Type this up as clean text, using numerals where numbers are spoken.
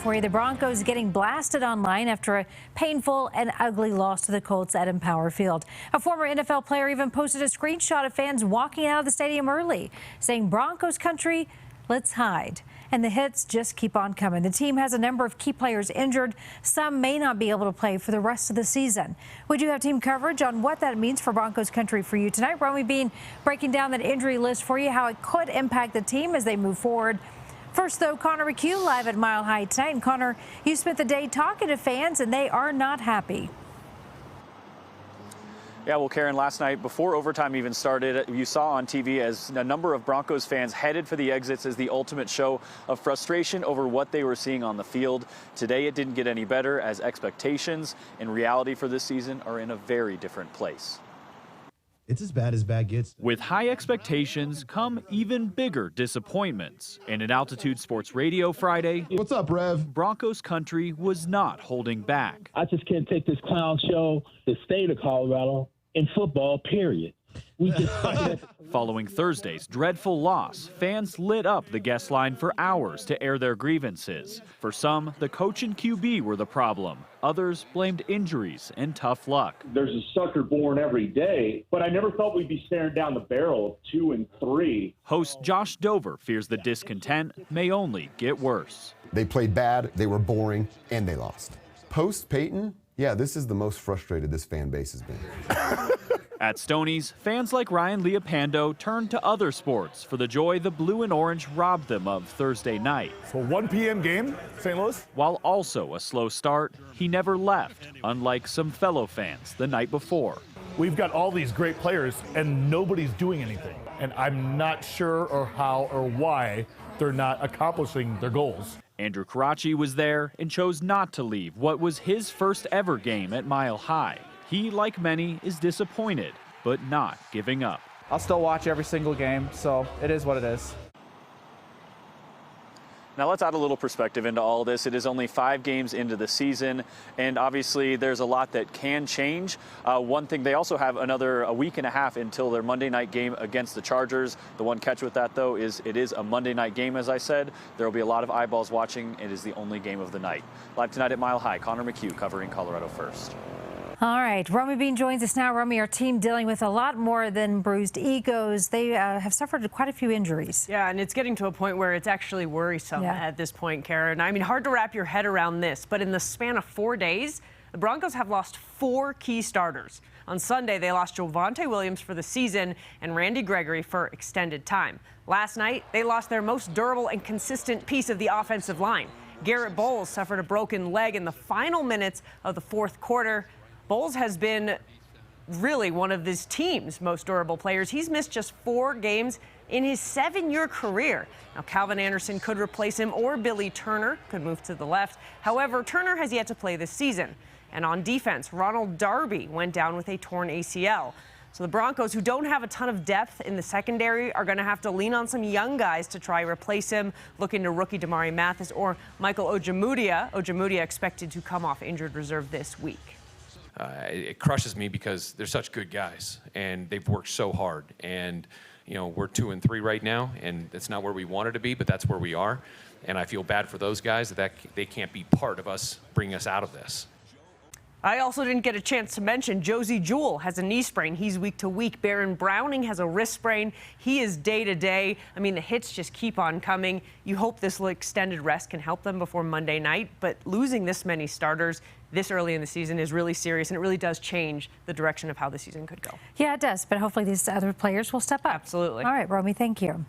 for you. The Broncos getting blasted online after a painful and ugly loss to the Colts at Empower Field. A former NFL player even posted a screenshot of fans walking out of the stadium early, saying, "Broncos country, let's hide." And the hits just keep on coming. The team has a number of key players injured. Some may not be able to play for the rest of the season. We do have team coverage on what that means for Broncos country for you tonight. Romy Bean breaking down that injury list for you, how it could impact the team as they move forward. First, though, Connor McHugh live at Mile High tonight. And Connor, you spent the day talking to fans, and they are not happy. Yeah, well, Karen, last night, before overtime even started, you saw on TV as a number of Broncos fans headed for the exits as the ultimate show of frustration over what they were seeing on the field. Today, it didn't get any better as expectations and reality for this season are in a very different place. It's as bad gets. With high expectations come even bigger disappointments. And at Altitude Sports Radio Friday, What's up, Rev? Broncos country was not holding back. I just can't take this clown show, the state of Colorado, in football, period. We just Following Thursday's dreadful loss, fans lit up the guest line for hours to air their grievances. For some, the coach and QB were the problem. Others blamed injuries and tough luck. There's a sucker born every day, but I never thought we'd be staring down the barrel of 2 and 3. Host Josh Dover fears the discontent may only get worse. They played bad, they were boring, and they lost. Post Peyton, yeah, this is the most frustrated this fan base has been. At Stoney's, fans like Ryan Leopando turned to other sports for the joy the blue and orange robbed them of Thursday night. So 1 p.m. game, St. Louis? While also a slow start, he never left, unlike some fellow fans the night before. We've got all these great players, and nobody's doing anything. And I'm not sure or how or why they're not accomplishing their goals. Andrew Karachi was there and chose not to leave what was his first ever game at Mile High. He, like many, is disappointed, but not giving up. I'll still watch every single game, so it is what it is. Now let's add a little perspective into all this. It is only 5 games into the season, and obviously there's a lot that can change. One thing, they also have a week and a half until their Monday night game against the Chargers. The one catch with that, though, is it is a Monday night game, as I said. There will be a lot of eyeballs watching. It is the only game of the night. Live tonight at Mile High, Connor McHugh covering Colorado First. All right, Romy Bean joins us now. Romy, our team dealing with a lot more than bruised egos. They have suffered quite a few injuries. Yeah, and it's getting to a point where it's actually worrisome at this point, Karen. I mean, hard to wrap your head around this, but in the span of 4 days, the Broncos have lost 4 key starters. On Sunday, they lost Javonte Williams for the season and Randy Gregory for extended time. Last night, they lost their most durable and consistent piece of the offensive line. Garrett Bowles suffered a broken leg in the final minutes of the 4th quarter. Bowles has been really one of this team's most durable players. He's missed just 4 games in his 7-year career. Now, Calvin Anderson could replace him, or Billy Turner could move to the left. However, Turner has yet to play this season. And on defense, Ronald Darby went down with a torn ACL. So the Broncos, who don't have a ton of depth in the secondary, are going to have to lean on some young guys to try replace him, looking to rookie Damari Mathis or Michael Ojemudia. Ojemudia expected to come off injured reserve this week. It crushes me because they're such good guys and they've worked so hard. And, you know, we're 2 and 3 right now, and that's not where we wanted to be, but that's where we are. And I feel bad for those guys that they can't be part of us bringing us out of this. I also didn't get a chance to mention Josie Jewell has a knee sprain. He's week to week. Baron Browning has a wrist sprain. He is day to day. I mean, the hits just keep on coming. You hope this extended rest can help them before Monday night, but losing this many starters this early in the season is really serious, and it really does change the direction of how the season could go. Yeah, it does, but hopefully these other players will step up. Absolutely. All right, Romy, thank you.